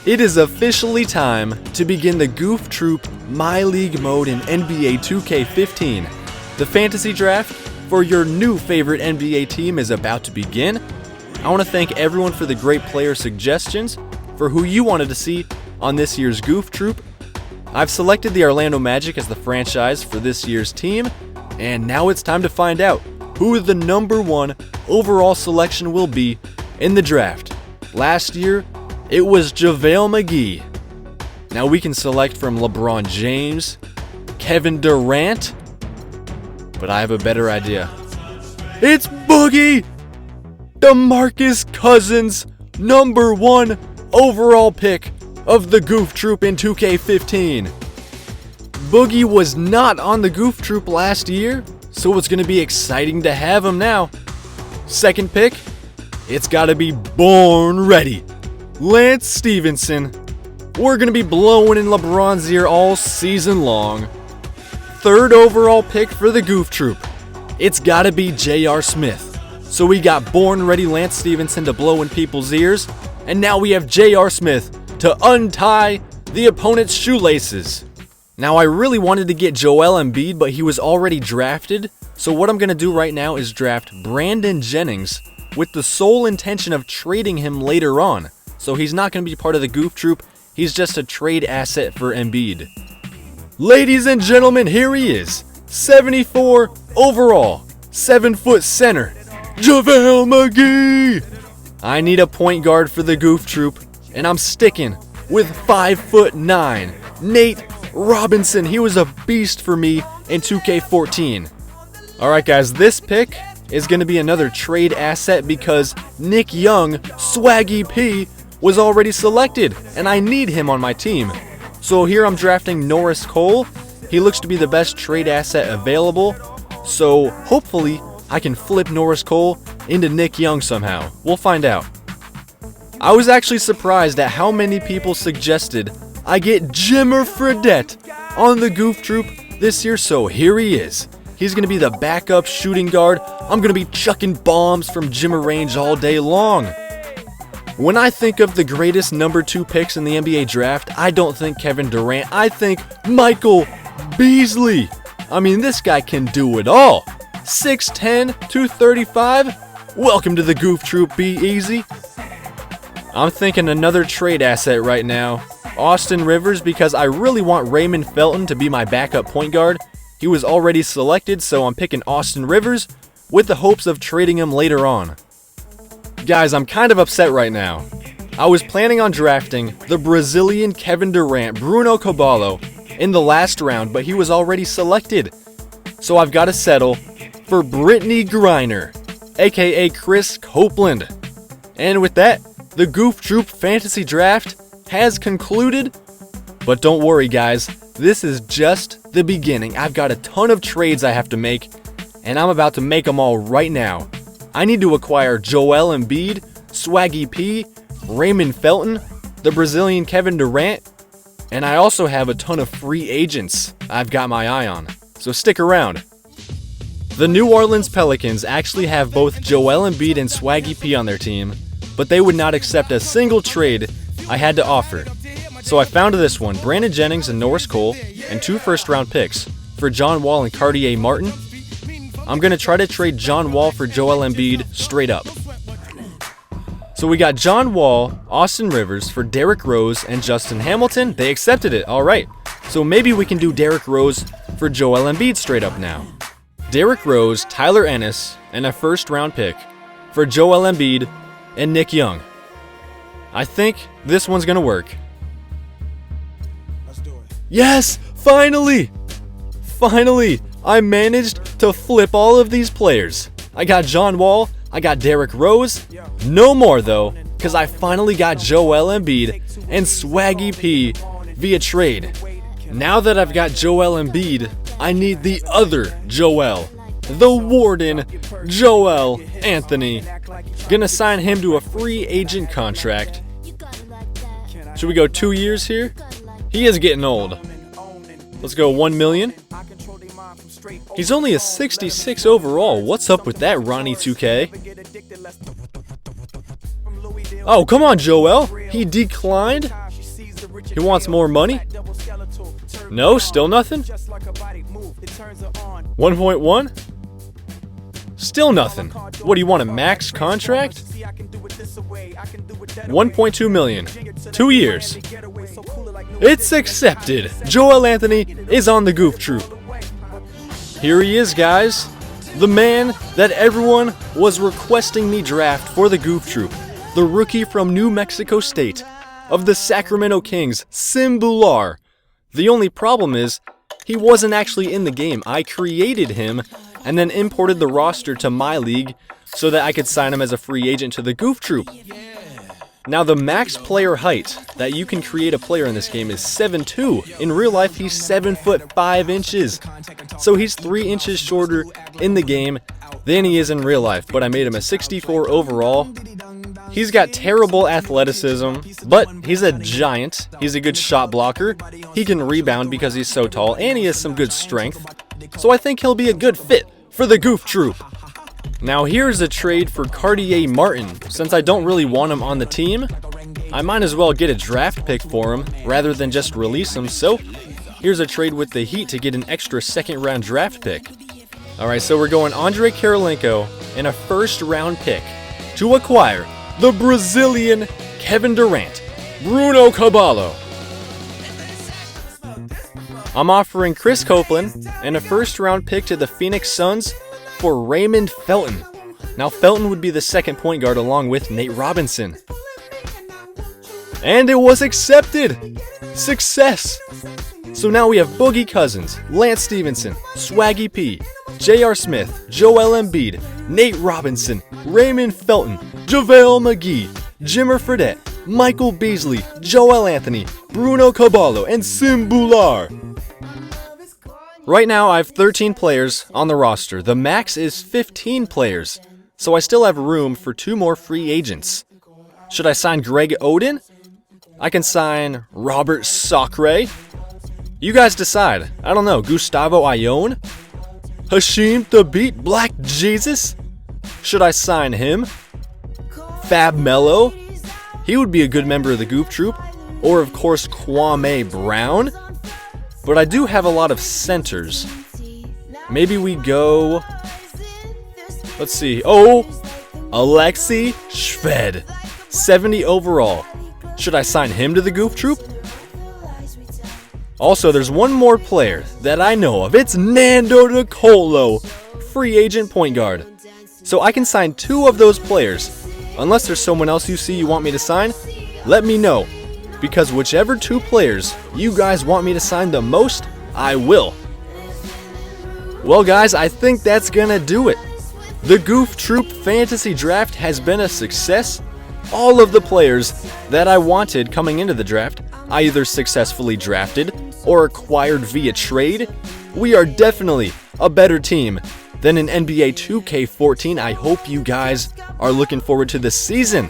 It is officially time to begin the Goof Troop My League mode in NBA 2K15. The fantasy draft for your new favorite NBA team is about to begin. I want to thank everyone for the great player suggestions for who you wanted to see on this year's Goof Troop. I've selected the Orlando Magic as the franchise for this year's team, and now it's time to find out who the number one overall selection will be in the draft. Last year, it was JaVale McGee. Now we can select from LeBron James, Kevin Durant, but I have a better idea. It's Boogie! DeMarcus Cousins, number one overall pick of the Goof Troop in 2K15. Boogie was not on the Goof Troop last year, so it's going to be exciting to have him now. Second pick, it's got to be born ready. Lance Stevenson. We're going to be blowing in LeBron's ear all season long. Third overall pick for the Goof Troop. It's got to be J.R. Smith. So we got born ready Lance Stevenson to blow in people's ears, and now we have J.R. Smith to untie the opponent's shoelaces. Now I really wanted to get Joel Embiid, but he was already drafted, so what I'm going to do right now is draft Brandon Jennings with the sole intention of trading him later on. So he's not going to be part of the Goof Troop, he's just a trade asset for Embiid. Ladies and gentlemen, here he is. 74 overall, 7-foot center, JaVale McGee. I need a point guard for the Goof Troop, and I'm sticking with 5'9", Nate Robinson. He was a beast for me in 2K14. Alright guys, this pick is going to be another trade asset because Nick Young, Swaggy P, was already selected, and I need him on my team. So here I'm drafting Norris Cole. He looks to be the best trade asset available, so hopefully I can flip Norris Cole into Nick Young somehow. We'll find out. I was actually surprised at how many people suggested I get Jimmer Fredette on the Goof Troop this year, so here he is. He's going to be the backup shooting guard. I'm going to be chucking bombs from Jimmer range all day long. When I think of the greatest number 2 picks in the NBA draft, I don't think Kevin Durant, I think Michael Beasley. I mean, this guy can do it all. 6'10", 235. Welcome to the Goof Troop, be easy. I'm thinking another trade asset right now. Austin Rivers, because I really want Raymond Felton to be my backup point guard. He was already selected, so I'm picking Austin Rivers with the hopes of trading him later on. Guys, I'm kind of upset right now. I was planning on drafting the Brazilian Kevin Durant, Bruno Caballo, in the last round, but he was already selected. So I've got to settle for Brittany Griner, aka Chris Copeland. And with that, the Goof Troop Fantasy Draft has concluded. But don't worry guys, this is just the beginning. I've got a ton of trades I have to make, and I'm about to make them all right now. I need to acquire Joel Embiid, Swaggy P, Raymond Felton, the Brazilian Kevin Durant, and I also have a ton of free agents I've got my eye on, so stick around. The New Orleans Pelicans actually have both Joel Embiid and Swaggy P on their team, but they would not accept a single trade I had to offer. So I found this one, Brandon Jennings and Norris Cole, and 2 first-round picks for John Wall and Cartier Martin. I'm going to try to trade John Wall for Joel Embiid straight up. So we got John Wall, Austin Rivers for Derrick Rose and Justin Hamilton. They accepted it, alright. So maybe we can do Derrick Rose for Joel Embiid straight up now. Derrick Rose, Tyler Ennis, and a first-round pick for Joel Embiid and Nick Young. I think this one's going to work. Let's do it. Yes! Finally! Finally! I managed to flip all of these players. I got John Wall, I got Derrick Rose. No more though, because I finally got Joel Embiid and Swaggy P via trade. Now that I've got Joel Embiid, I need the other Joel. The Warden, Joel Anthony. Gonna sign him to a free agent contract. Should we go 2 years here? He is getting old. Let's go 1 million. He's only a 66 overall. What's up with that, Ronnie 2K? Oh, come on, Joel. He declined? He wants more money? No, still nothing? 1.1? Still nothing. What, do you want a max contract? 1.2 million. 2 years. It's accepted. Joel Anthony is on the Goof Troop. Here he is, guys. The man that everyone was requesting me draft for the Goof Troop. The rookie from New Mexico State of the Sacramento Kings, Simbular. The only problem is, he wasn't actually in the game. I created him and then imported the roster to my league so that I could sign him as a free agent to the Goof Troop. Now, the max player height that you can create a player in this game is 7'2". In real life, he's 7'5". So he's 3 inches shorter in the game than he is in real life, but I made him a 64 overall. He's got terrible athleticism, but he's a giant. He's a good shot blocker. He can rebound because he's so tall, and he has some good strength. So I think he'll be a good fit for the Goof Troop. Now here's a trade for Cartier Martin. Since I don't really want him on the team, I might as well get a draft pick for him rather than just release him. So here's a trade with the Heat to get an extra second-round draft pick. Alright, so we're going Andre Karolinko and a first-round pick to acquire the Brazilian Kevin Durant, Bruno Caballo. I'm offering Chris Copeland and a first-round pick to the Phoenix Suns for Raymond Felton. Now, Felton would be the second point guard along with Nate Robinson. And it was accepted! Success! So now we have Boogie Cousins, Lance Stevenson, Swaggy P, J.R. Smith, Joel Embiid, Nate Robinson, Raymond Felton, JaVale McGee, Jimmer Fredette, Michael Beasley, Joel Anthony, Bruno Caballo, and Simbular. Right now, I have 13 players on the roster. The max is 15 players, so I still have room for 2 more free agents. Should I sign Greg Oden? I can sign Robert Sacre. You guys decide. I don't know. Gustavo Ione? Hashim Thabit Black Jesus? Should I sign him? Fab Melo? He would be a good member of the Goof Troop. Or, of course, Kwame Brown. But I do have a lot of centers. Maybe we go... Let's see. Oh! Alexei Shved. 70 overall. Should I sign him to the Goof Troop? Also, there's one more player that I know of. It's Nando Nicolo. Free agent point guard. So I can sign 2 of those players. Unless there's someone else you see you want me to sign, let me know. Because whichever 2 players you guys want me to sign the most, I will. Well guys, I think that's gonna do it. The Goof Troop Fantasy Draft has been a success. All of the players that I wanted coming into the draft, I either successfully drafted or acquired via trade. We are definitely a better team than in NBA 2K14. I hope you guys are looking forward to this season.